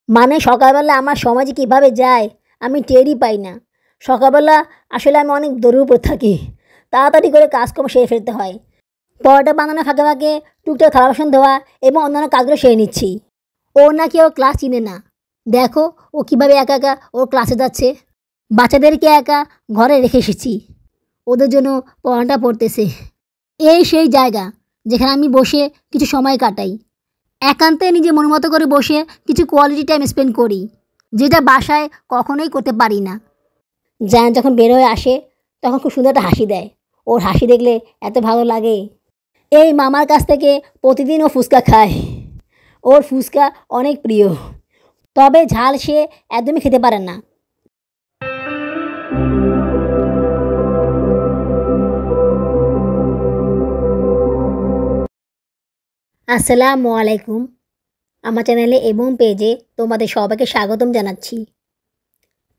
মানে সকালবেলা আমার সময় যে কীভাবে যায় আমি টেরই পাই না। সকালবেলা আসলে আমি অনেক দৌড়ের উপর থাকি, তাড়াতাড়ি করে কাজকর্ম সেরে ফেলতে হয়। পরোটা বানানোর ফাঁকে ফাঁকে টুকটাক থালা বাসন ধোয়া এবং অন্যান্য কাজগুলো সেরে নিচ্ছি। ও নাকি ওর ক্লাস চিনে না, দেখো ও কীভাবে একা একা ওর ক্লাসে যাচ্ছে। বাচ্চাদেরকে একা ঘরে রেখে এসেছি, ওদের জন্য পড়াটা পড়তেছে। এই সেই জায়গা যেখানে আমি বসে কিছু সময় কাটাই, একান্তে নিজে মন মতো করে বসে কিছু কোয়ালিটি টাইম স্পেন্ড করি, যেটা বাসায় কখনোই করতে পারি না। জায়ান যখন বের হয়ে আসে তখন খুব সুন্দর একটা হাসি দেয়, ওর হাসি দেখলে এত ভালো লাগে। এই মামার কাছ থেকে প্রতিদিন ও ফুচকা খায়, ওর ফুচকা অনেক প্রিয়, তবে ঝাল সে একদমই খেতে পারে না। আসসালামু আলাইকুম, আমার চ্যানেলে এবং পেজে তোমাদের সবাইকে স্বাগতম জানাচ্ছি।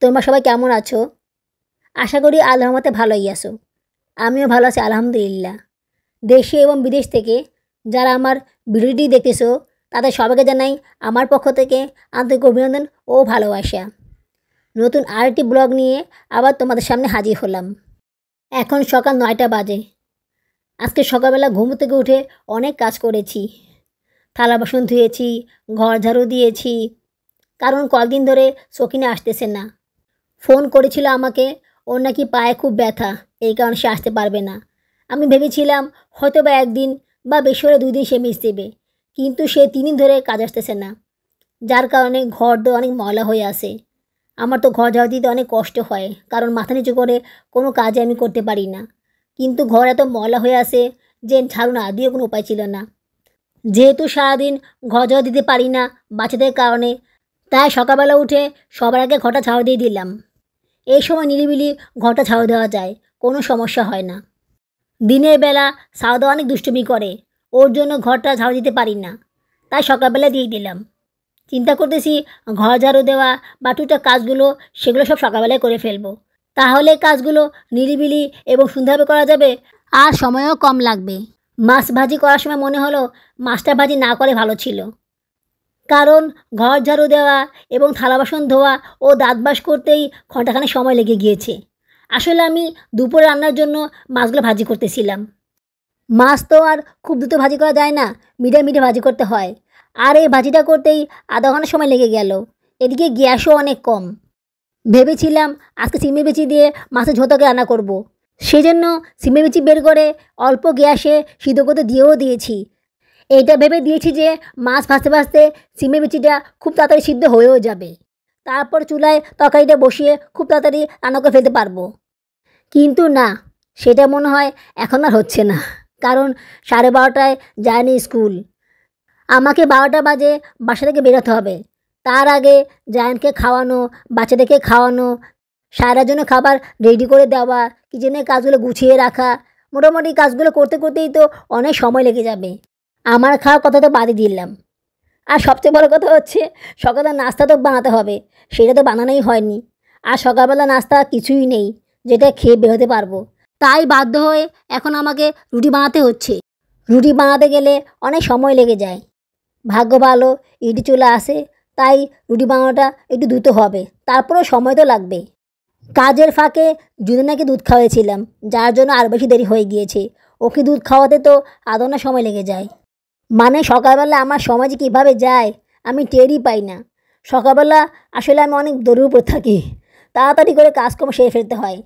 তোমরা সবাই কেমন আছো? আশা করি আল্লাহর রহমতে ভালোই আছো। আমিও ভালো আছি আলহামদুলিল্লাহ। দেশে এবং বিদেশ থেকে যারা আমার ভিডিওটি দেখতেছো তাদের সবাইকে জানাই আমার পক্ষ থেকে আন্তরিক অভিনন্দন ও ভালোবাসা। নতুন আরেকটি ব্লগ নিয়ে আবার তোমাদের সামনে হাজির হলাম। এখন সকাল 9টা বাজে। আজকে সকালবেলা ঘুম থেকে উঠে অনেক কাজ করেছি, থালা বাসন ধুয়েছি, ঘর ঝাড়ু দিয়েছি, কারণ কয়েকদিন ধরে সকিনা আসতেছে না। ফোন করেছিল আমাকে, ওর নাকি পায়ে খুব ব্যথা, এই কারণে সে আসতে পারবে না। আমি ভেবেছিলাম হয়তো বা একদিন বা বেশি হলে 2 দিন সে মিস দেবে, কিন্তু সে 3 দিন ধরে কাজ আসতেছে না, যার কারণে ঘর দোর অনেক ময়লা হয়ে আসে। আমার তো ঘর ঝাড়ু দিতে অনেক কষ্ট হয়, কারণ মাথা নিচু করে কোনো কাজে আমি করতে পারি না। কিন্তু ঘর এত ময়লা হয়ে আসে যে ঝাড়ু না দিয়ে কোনো উপায় ছিল না। যেহেতু সারাদিন ঘর ঝাড়ু দিতে পারি না বাচ্চাদের কারণে, তাই সকালবেলা উঠে সবার আগে ঘরটা ঝাড়ু দিয়ে দিলাম। এই সময় নিরিবিলি ঘরটা ঝাড়ু দেওয়া যায়, কোনো সমস্যা হয় না। দিনের বেলা সাউদা অনেক দুষ্টুমি করে, ওর জন্য ঘরটা ঝাড়ু দিতে পারি না, তাই সকালবেলা দিয়ে দিলাম। চিন্তা করতেছি ঘর ঝাড়ু দেওয়া বা টুকটাক কাজগুলো সেগুলো সব সকালবেলায় করে ফেলবো, তাহলে কাজগুলো নিরিবিলি এবং সুন্দরভাবে করা যাবে আর সময়ও কম লাগবে। মাছ ভাজি করার সময় মনে হলো মাছটা ভাজি না করে ভালো ছিল, কারণ ঘর ঝাড়ু দেওয়া এবং থালা বাসন ধোয়া ও দাঁত ব্রাশ করতেই ঘণ্টাখানেক সময় লেগে গিয়েছে। আসলে আমি দুপুরে রান্নার জন্য মাছগুলো ভাজি করতেছিলাম। মাছ তো আর খুব দ্রুত ভাজি করা যায় না, মিডিয়াম ভাজি করতে হয়, আর এই ভাজিটা করতেই আধা ঘন্টা সময় লেগে গেল। এদিকে গ্যাসও অনেক কম। ভেবেছিলাম আজকে সিমের বিচি দিয়ে মাছের ঝোলটাকে রান্না করব, সেজন্য সিমের বিচি বের করে অল্প গ্যাসে সিদ্ধ করতে দিয়েও দিয়েছি। এইটা ভেবে দিয়েছি যে মাছ ভাজতে ভাজতে সিমের বিচিটা খুব তাড়াতাড়ি সিদ্ধ হয়েও যাবে, তারপর চুলায় তরকারিটা বসিয়ে খুব তাড়াতাড়ি রান্না করে ফেলতে পারবো। কিন্তু না, সেটা মনে হয় এখন আর হচ্ছে না, কারণ 12:30টায় যায়নি স্কুল। আমাকে 12টা বাজে বাসা থেকে বেরোতে হবে। তার আগে জায়ানকে খাওয়ানো, বাচ্চাদেরকে খাওয়ানো, সারার জন্য খাবার রেডি করে দেওয়া, কিচেনের কাজগুলো গুছিয়ে রাখা, মোটামুটি কাজগুলো করতে করতেই তো অনেক সময় লেগে যাবে। আমার খাওয়ার কথা তো বাদই দিলাম। আর সবচেয়ে বড় কথা হচ্ছে সকালের নাস্তা তো বানাতে হবে, সেটা তো বানানোই হয়নি। আর সকালবেলা নাস্তা কিছুই নেই যেটা খেয়ে বেরোতে পারবো, তাই বাধ্য হয়ে এখন আমাকে রুটি বানাতে হচ্ছে। রুটি বানাতে গেলে অনেক সময় লেগে যায়। ভাগ্য ভালো ইডি চলে আসে, তাই রুটি বানানোটা একটু দ্রুত হবে, তারপরেও সময় তো লাগবে। কাজের ফাঁকে জুনেনাকে দুধ খাওয়াইছিলাম, যার জন্য আর বেশি দেরি হয়ে গিয়েছে। ওকে দুধ খাওয়াতে তো আধ ঘন্টা সময় লেগে যায়। মানে সকালবেলা আমার সময় যে কীভাবে যায় আমি টেরই পাই না। সকালবেলা আসলে আমি অনেক দৌড়ের উপর থাকি, তাড়াতাড়ি করে কাজকর্ম সেরে ফেলতে হয়।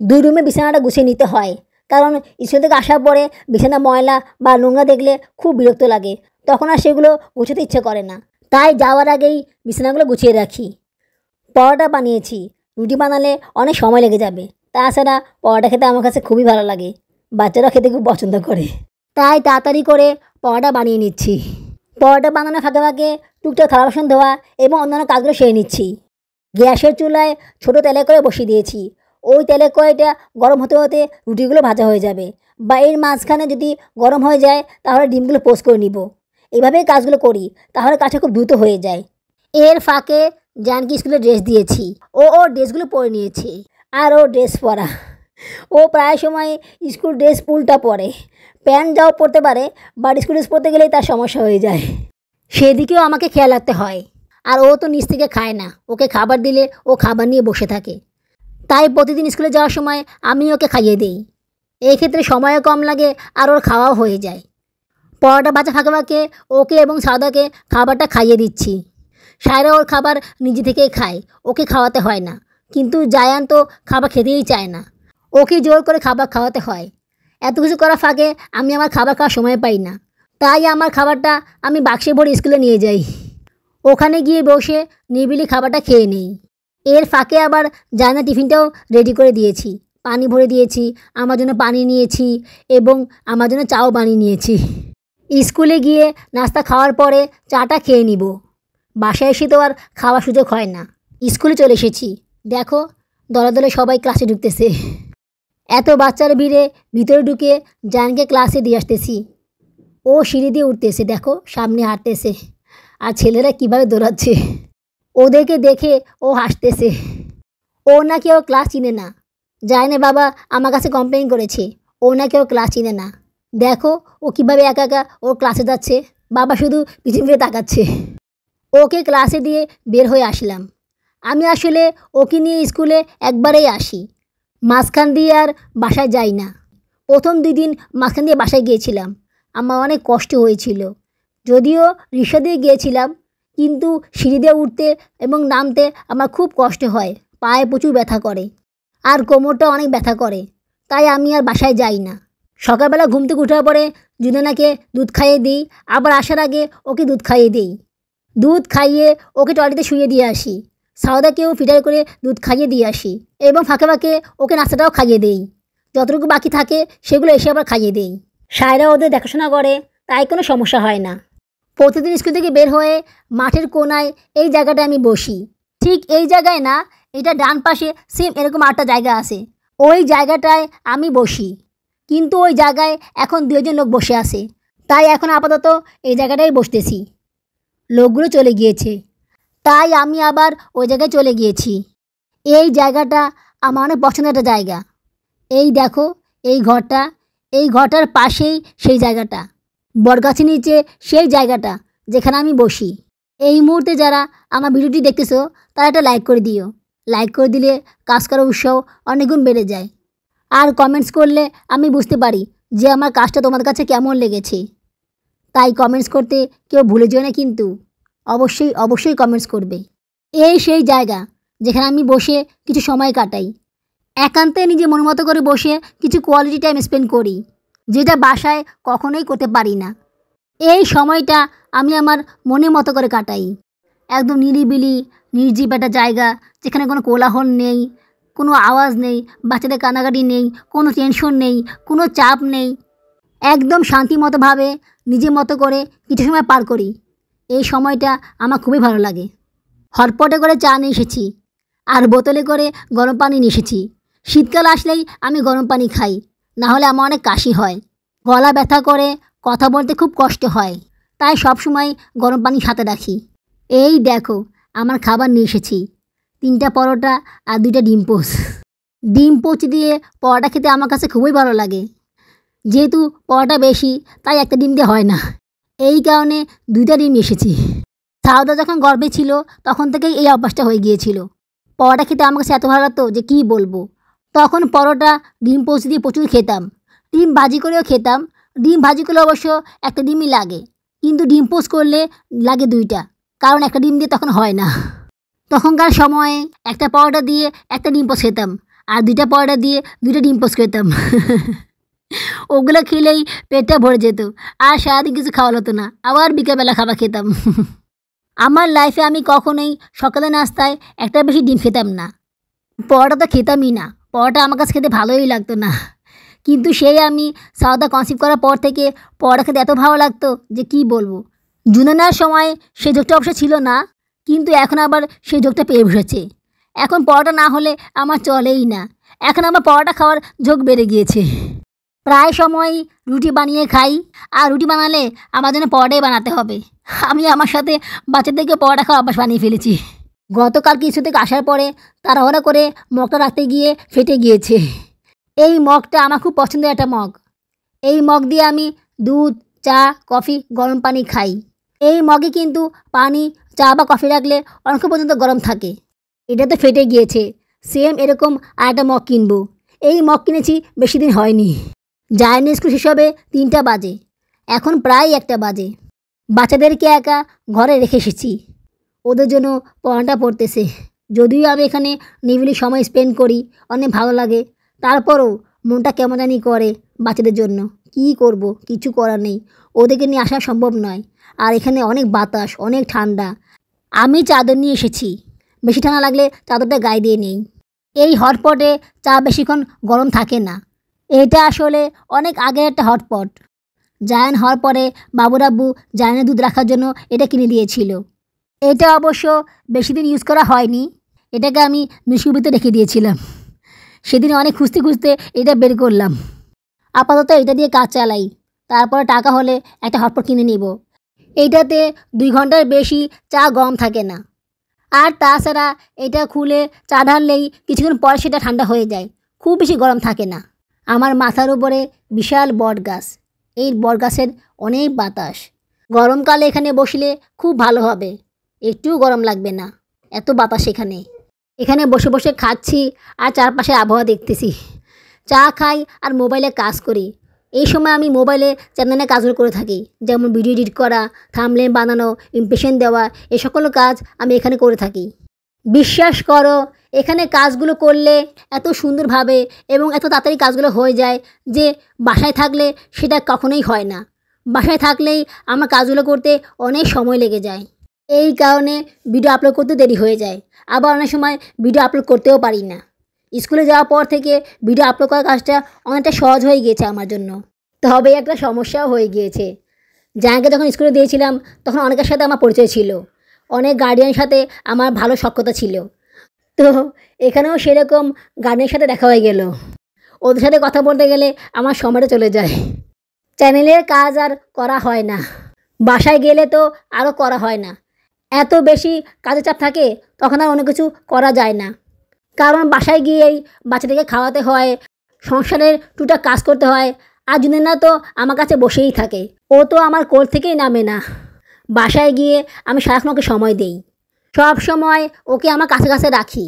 2 রুমে বিছানাটা গুছিয়ে নিতে হয়, কারণ স্কুল থেকে আসার পরে বিছানা ময়লা বা নোংরা দেখলে খুব বিরক্ত লাগে, তখন আর সেগুলো গুছোতে ইচ্ছে করে না, তাই যাওয়ার আগেই বিছানাগুলো গুছিয়ে রাখি। পরোটা বানিয়েছি, রুটি বানালে অনেক সময় লেগে যাবে। তাছাড়া পরোটা খেতে আমার কাছে খুবই ভালো লাগে, বাচ্চারা খেতে খুব পছন্দ করে, তাই তাড়াতাড়ি করে পরোটা বানিয়ে নিচ্ছি। পরোটা বানানোর ফাঁকে ফাঁকে টুকটাক থালা বাসন ধোয়া এবং অন্যান্য কাজগুলো সেরে নিচ্ছি। গ্যাসের চুলায় ছোটো তেলে করে বসিয়ে দিয়েছি, ওই তেলে কড়াইটা গরম হতে হতে রুটিগুলো ভাজা হয়ে যাবে, বা এর মাঝখানে যদি গরম হয়ে যায় তাহলে ডিমগুলো পোস্ট করে নিব। এভাবেই কাজগুলো করি, তাহলে কাজটা খুব দ্রুত হয়ে যায়। এর ফাঁকে জানকি স্কুলে ড্রেস দিয়েছি, ও ড্রেসগুলো পরে নিয়েছে। আর ও ড্রেস পরা, ও প্রায় সময় স্কুল ড্রেস উল্টা পরে, প্যান্ট যাও পরতে পারে, বাট স্কুল ড্রেস পরতে গেলেই তার সমস্যা হয়ে যায়, সেদিকেও আমাকে খেয়াল রাখতে হয়। আর ও তো নিচ থেকে খায় না, ওকে খাবার দিলে ও খাবার নিয়ে বসে থাকে। তাই প্রতিদিন স্কুলে যাওয়ার সময় আমি ওকে খাইয়ে দিই। এই ক্ষেত্রে সময়ও কম লাগে আর ওর খাওয়াও হয়ে যায়। পরোটা ভাজা ফাঁকে ফাঁকে ওকে এবং সাউদাকে খাবারটা খাইয়ে দিচ্ছি। সায়রা ওর খাবার নিজে থেকেই খায়, ওকে খাওয়াতে হয় না। কিন্তু জায়ান তো খাবার খেতেই চায় না, ওকে জোর করে খাবার খাওয়াতে হয়। এত কিছু করার ফাঁকে আমি আমার খাবার খাওয়ার সময় পাই না। তাই আমার খাবারটা আমি বাক্সে ভরে স্কুলে নিয়ে যাই। ওখানে গিয়ে বসে নিরিবিলি খাবারটা খেয়ে নেই। এর ফাঁকে আবার জায়ানের টিফিনটাও রেডি করে দিয়েছি। পানি ভরে দিয়েছি, আমার জন্য পানি নিয়েছি এবং আমার জন্য চাও বানিয়ে নিয়েছি। স্কুলে গিয়ে নাস্তা খাওয়ার পরে চাটা খেয়ে নিব। বাসায় এসে তো আর খাওয়ার সুযোগ হয় না। স্কুলে চলে এসেছি, দেখো দলে দলে সবাই ক্লাসে ঢুকতেছে। এত বাচ্চার ভিড়ে ভিতরে ঢুকে জায়ানকে ক্লাসে দিয়ে আসতেছি। ও সিঁড়ি দিয়ে উঠতেছে, দেখো সামনে হাঁটতেছে। আর ছেলেরা কীভাবে দৌড়াচ্ছে, ওদেরকে দেখে ও হাসতেছে। ও নাকি ও ক্লাস চিনে না। জায়ানের বাবা আমার কাছে কমপ্লেন করেছে ও নাকি ও ক্লাস চিনে না। দেখো ও কীভাবে একা একা ওর ক্লাসে যাচ্ছে, বাবা শুধু পিছন ফিরে তাকাচ্ছে। ওকে ক্লাসে দিয়ে বের হয়ে আসলাম। আমি আসলে ওকে নিয়ে স্কুলে একবারেই আসি, মাঝখান দিয়ে আর বাসায় যাই না। প্রথম 2 দিন মাঝখান দিয়ে বাসায় গিয়েছিলাম, আমার অনেক কষ্ট হয়েছিল। যদিও রিক্সা দিয়ে গিয়েছিলাম, কিন্তু সিঁড়ি দিয়ে উঠতে এবং নামতে আমার খুব কষ্ট হয়, পায়ে প্রচুর ব্যথা করে আর কোমরটা অনেক ব্যথা করে। তাই আমি আর বাসায় যাই না। সকালবেলা ঘুম থেকে ওঠার পরে জুনানাকে দুধ খাইয়ে দিই, আবার আসার আগে ওকে দুধ খাইয়ে দিই। দুধ খাইয়ে ওকে টয়লেটে শুইয়ে দিয়ে আসি। সাউদাকেও ফিল্টার করে দুধ খাইয়ে দিয়ে আসি এবং ফাঁকে ফাঁকে ওকে নাস্তাটাও খাইয়ে দেই। যতটুকু বাকি থাকে সেগুলো এসে আবার খাইয়ে দেই। সায়রা ওদের দেখাশোনা করে, তাই কোনো সমস্যা হয় না। প্রতিদিন স্কুল থেকে বের হয়ে মাঠের কোনায় এই জায়গাটায় আমি বসি। ঠিক এই জায়গায় না, এটা ডান পাশে সেম এরকম আরেকটা জায়গা আছে, ওই জায়গাটায় আমি বসি। কিন্তু ওই জায়গায় এখন 2 জন লোক বসে আছে, তাই এখন আপাতত এই জায়গাটায় বসতেছি। লোকগুলো চলে গিয়েছে, তাই আমি আবার ওই জায়গায় চলে গিয়েছি। এই জায়গাটা আমার অনেক পছন্দের একটা জায়গা। এই দেখো এই ঘরটা, এই ঘরটার পাশেই সেই জায়গাটা, বটগাছের নিচে সেই জায়গাটা যেখানে আমি বসি। এই মুহূর্তে যারা আমার ভিডিওটি দেখতেছো তারা একটা লাইক করে দিও। লাইক করে দিলে কাজ করার উৎসাহ অনেক গুণ বেড়ে যায়। আর কমেন্টস করলে আমি বুঝতে পারি যে আমার কাজটা তোমাদের কাছে কেমন লেগেছে। তাই কমেন্টস করতে কেউ ভুলে যেও না, কিন্তু অবশ্যই অবশ্যই কমেন্টস করবে। এই সেই জায়গা যেখানে আমি বসে কিছু সময় কাটাই, একান্তে নিজে মনোমতো করে বসে কিছু কোয়ালিটি টাইম স্পেন্ড করি, যেটা বাসায় কখনোই করতে পারি না। এই সময়টা আমি আমার মনের মতো করে কাটাই। একদম নিরিবিলি নির্জীব একটা জায়গা, যেখানে কোনো কোলাহল নেই, কোনো আওয়াজ নেই, বাচ্চাদের কান্নাকাটি নেই, কোনো টেনশন নেই, কোনো চাপ নেই। একদম শান্তিমতোভাবে নিজের মতো করে কিছু সময় পার করি। এই সময়টা আমার খুবই ভালো লাগে। হটপটে করে চা নিয়ে এসেছি আর বোতলে করে গরম পানি নিয়ে এসেছি। শীতকাল আসলেই আমি গরম পানি খাই, না হলে আমার অনেক কাশি হয়, গলা ব্যথা করে, কথা বলতে খুব কষ্ট হয়। তাই সব সময় গরম পানি সাথে রাখি। এই দেখো আমার খাবার নিয়ে এসেছি, 3টা পরোটা আর 2টা ডিম পোচ। ডিম পোচ দিয়ে পরোটা খেতে আমার কাছে খুবই ভালো লাগে। যেহেতু পরোটা বেশি, তাই একটা ডিম দিয়ে হয় না, এই কারণে 2টা ডিম এসেছি। সাউদা যখন গর্ভে ছিল তখন থেকেই এই অভ্যাসটা হয়ে গিয়েছিল। পরোটা খেতে আমার কাছে এত ভালো লাগতো যে কী বলবো। তখন পরোটা ডিম পোচ দিয়ে প্রচুর খেতাম, ডিম ভাজি করেও খেতাম। ডিম ভাজি করলে অবশ্য একটা ডিমই লাগে, কিন্তু ডিম পোচ করলে লাগে 2টা, কারণ একটা ডিম দিয়ে তখন হয় না। তখনকার সময়ে একটা পরোটা দিয়ে একটা ডিম পোচ খেতাম, আর 2টা পরোটা দিয়ে 2টা ডিম পোচ খেতাম। ওগুলো খেলেই পেটটা ভরে যেত, আর সারাদিন কিছু খাওয়া হতো না, আবার বিকেলবেলা খাবার খেতাম। আমার লাইফে আমি কখনোই সকালে নাস্তায় একটা বেশি ডিম খেতাম না। পরোটা তো খেতামই না, পরোটা আমার কাছে খেতে ভালোই লাগতো না। কিন্তু সেই আমি সাউদা কনসিভ করার পর থেকে পরোটা খেতে এত ভালো লাগতো যে কী বলবো। জুনানার সময় সেই যোগটা অবশ্য ছিল না, কিন্তু এখন আবার সেই যোগটা পেয়ে বসেছে। এখন পরোটা না হলে আমার চলেই না, এখন আমার পরোটা খাওয়ার ঝোঁক বেড়ে গিয়েছে। প্রায় সময়ই রুটি বানিয়ে খাই, আর রুটি বানালে আমার জন্য পরোটাই বানাতে হবে। আমি আমার সাথে বাচ্চাদেরকে পরোটা খাওয়া অভ্যাস বানিয়ে ফেলেছি। গতকাল কিছু থেকে আসার পরে তাড়াহুড়া করে মগটা রাখতে গিয়ে ফেটে গিয়েছে। এই মগটা আমার খুব পছন্দের একটা মগ। এই মগ দিয়ে আমি দুধ, চা, কফি, গরম পানি খাই। এই মগে কিন্তু পানি চা বা কফি রাখলে অনেকক্ষণ পর্যন্ত গরম থাকে। এটা তো ফেটে গিয়েছে। সেম এরকম আর একটা মগ কিনবো। এই মগ কিনেছি বেশি দিন হয়নি। জায়ানের স্কুল শেষ হবে 3টা বাজে। এখন প্রায় 1টা বাজে। বাচ্চাদেরকে একা ঘরে রেখে এসেছি। ওদের জন্য পড়াটা পড়তেছে। যদিও আমি এখানে নিরিবিলি সময় স্পেন্ড করি, অনেক ভালো লাগে, তারপরও মনটা কেমন জানি করে বাচ্চাদের জন্য। কী করব, কিছু করার নেই। ওদেরকে নিয়ে আসা সম্ভব নয়। আর এখানে অনেক বাতাস, অনেক ঠান্ডা। আমি চাদর নিয়ে এসেছি। বেশি ঠান্ডা লাগলে চাদরটা গায়ে দিয়ে নেই। এই হটপটে চা বেশিক্ষণ গরম থাকে না। এটা আসলে অনেক আগের একটা হটপট। জায়ান হওয়ার পরে বাবুর আব্বু জায়ানের দুধ রাখার জন্য এটা কিনে দিয়েছিল। এটা অবশ্য বেশি দিন ইউজ করা হয়নি। এটাকে আমি মিশুবিতে রেখে দিয়েছিলাম। সেদিন অনেক খুঁজতে খুঁজতে এটা বের করলাম। আপাতত এটা দিয়ে কাজ চালাই। তারপরে টাকা হলে একটা হটপট কিনে নিব। এইটাতে 2 ঘন্টার বেশি চা গরম থাকে না। আর তাছাড়া এটা খুলে চা ঢাললেই কিছুক্ষণ পরে সেটা ঠান্ডা হয়ে যায়। খুব বেশি গরম থাকে না। আমার মাথার উপরে বিশাল বট গাছ। এই বট গাছের অনেক বাতাস। গরমকালে এখানে বসলে খুব ভালো হবে। একটুও গরম লাগবে না, এত বাতাস এখানে। এখানে বসে বসে খাচ্ছি আর চারপাশের আবহাওয়া দেখতেছি। চা খাই আর মোবাইলে কাজ করি। এই সময় আমি মোবাইলে চ্যানেলে কাজগুলো করে থাকি, যেমন ভিডিও এডিট করা, থাম্বনেল বানানো, ইমপ্রেশন দেওয়া, এই সকল কাজ আমি এখানে করে থাকি। বিশ্বাস করো, এখানে কাজগুলো করলে এত সুন্দরভাবে এবং এত তাড়াতাড়ি কাজগুলো হয়ে যায় যে বাসায় থাকলে সেটা কখনোই হয় না। বাসায় থাকলেই আমার কাজগুলো করতে অনেক সময় লেগে যায়। এই কারণে ভিডিও আপলোড করতে দেরি হয়ে যায়। আবার অনেক সময় ভিডিও আপলোড করতেও পারি না। স্কুলে যাওয়ার পর থেকে ভিডিও আপলোড করার কাজটা অনেকটা সহজ হয়ে গিয়েছে আমার জন্য। তবে একটা সমস্যাও হয়ে গিয়েছে। জায়ানকে যখন স্কুলে দিয়েছিলাম তখন অনেকের সাথে আমার পরিচয় ছিল। অনেক গার্ডিয়ানের সাথে আমার ভালো সখ্যতা ছিল। তো এখানেও সেরকম গার্ডিয়ানের সাথে দেখা হয়ে গেল। ওদের সাথে কথা বলতে গেলে আমার সময়টা চলে যায়। চ্যানেলের কাজ আর করা হয় না। বাসায় গেলে তো আরও করা হয় না। এত বেশি কাজের চাপ থাকে তখন আর অনেক কিছু করা যায় না। কারণ বাসায় গিয়েই বাচ্চাদেরকে খাওয়াতে হয়, সংসারের টুকটাক কাজ করতে হয়। আর জুনেনা তো আমার কাছে বসেই থাকে। ও তো আমার কোল থেকেই নামে না। বাসায় গিয়ে আমি সারাক্ষণ ওকে সময় দেই। সব সময় ওকে আমার কাছে কাছে রাখি।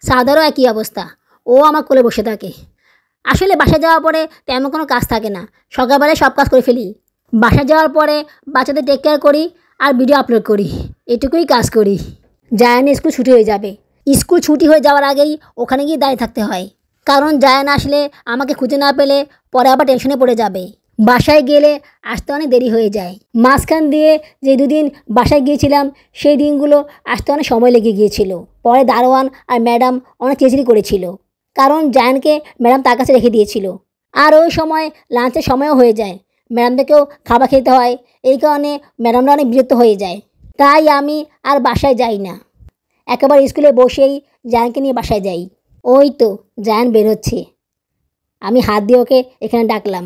সাদারও একই অবস্থা, ও আমার কোলে বসে থাকে। আসলে বাসায় যাওয়ার পরে তেমন কোনো কাজ থাকে না। সকালবেলায় সব কাজ করে ফেলি। বাসায় যাওয়ার পরে বাচ্চাদের টেক কেয়ার করি আর ভিডিও আপলোড করি, এটুকুই কাজ করি। জায়ানের স্কুল ছুটি হয়ে যাবে। স্কুল ছুটি হয়ে যাওয়ার আগেই ওখানে গিয়ে দাঁড়িয়ে থাকতে হয়। কারণ জায়ান আসলে আমাকে খুঁজে না পেলে পরে আবার টেনশনে পড়ে যাবে। বাসায় গেলে আসতে অনেক দেরি হয়ে যায়। মাঝখান দিয়ে যে 2 দিন বাসায় গিয়েছিলাম সেই দিনগুলো আসতে অনেক সময় লেগে গিয়েছিল। পরে দারোয়ান আর ম্যাডাম অনেক চিড়চিড়ি করেছিল, কারণ জায়ানকে ম্যাডাম তার কাছে রেখে দিয়েছিল। আর ওই সময় লাঞ্চের সময়ও হয়ে যায়, ম্যাডামদেরকেও খাবার খেতে হয়। এই কারণে ম্যাডামরা অনেক বিরক্ত হয়ে যায়। তাই আমি আর বাসায় যাই না। একেবারে স্কুলে বসেই জায়ানকে নিয়ে বাসায় যাই। ওই তো জায়ান বের হচ্ছে। আমি হাত দিয়ে ওকে এখানে ডাকলাম।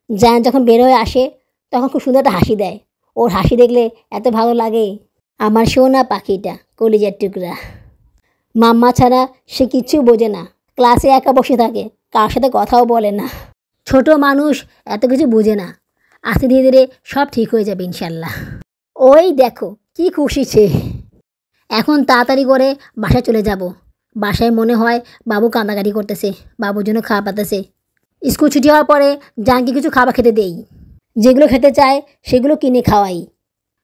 জায়ান যখন বের হয়ে আসে তখন খুব সুন্দর একটা হাসি দেয়। ওর হাসি দেখলে এত ভালো লাগে। আমার সোনা পাখিটা, কলিজার টুকরা। মাম্মা ছাড়া সে কিচ্ছু বোঝে না। ক্লাসে একা বসে থাকে, কার সাথে কথাও বলে না। ছোট মানুষ এত কিছু বুঝে না। আস্তে ধীরে ধীরে সব ঠিক হয়ে যাবে ইনশাল্লাহ। ওই দেখো কি খুশি সে। এখন তাড়াতাড়ি করে বাসায় চলে যাব। বাসায় মনে হয় বাবু কান্দাকাটি করতেছে, বাবুর জন্য খাওয়া পাতেছে। স্কুল ছুটি হওয়ার পরে জানকে কিছু খাবার খেতে দেই। যেগুলো খেতে চায় সেগুলো কিনে খাওয়াই।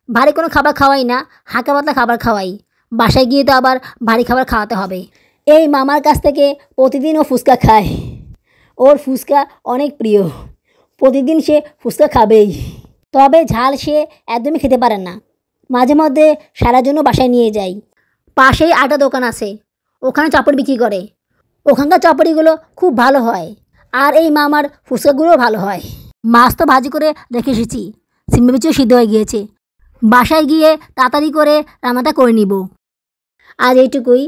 ভারী কোনো খাবার খাওয়াই না, হালকা পাতলা খাবার খাওয়াই। বাসায় গিয়ে তো আবার ভারী খাবার খাওয়াতে হবে। এই মামার কাছ থেকে প্রতিদিন ও ফুচকা খায়। ওর ফুচকা অনেক প্রিয়। প্রতিদিন সে ফুচকা খাবেই। তবে ঝাল সে একদমই খেতে পারে না। মাঝে মধ্যে সারার জন্য বাসায় নিয়ে যাই। পাশেই আটা দোকান আছে, ওখানে চপড়ি বিক্রি করে। ওখানকার চপড়িগুলো খুব ভালো হয়। আর এই মামার ফুচকাগুলোও ভালো হয়। মাছ তো ভাজি করে রেখে এসেছি, সিমে বিচিও সিদ্ধ হয়ে গিয়েছে। বাসায় গিয়ে তাড়াতাড়ি করে রান্নাটা করে নিব। আর এইটুকুই।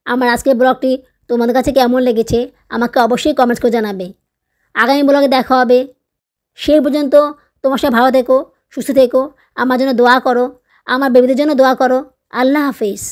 আমার আজকের ব্লগটি তোমাদের কাছে কেমন লেগেছে আমাকে অবশ্যই কমেন্টস করে জানাবে। আগামী ব্লগে দেখা হবে। সেই পর্যন্ত তোমার সাথে ভালো থেকো, সুস্থ থেকো, আমার জন্য দোয়া করো, আমার বেবিদের জন্য দোয়া করো। আল্লাহ হাফেজ।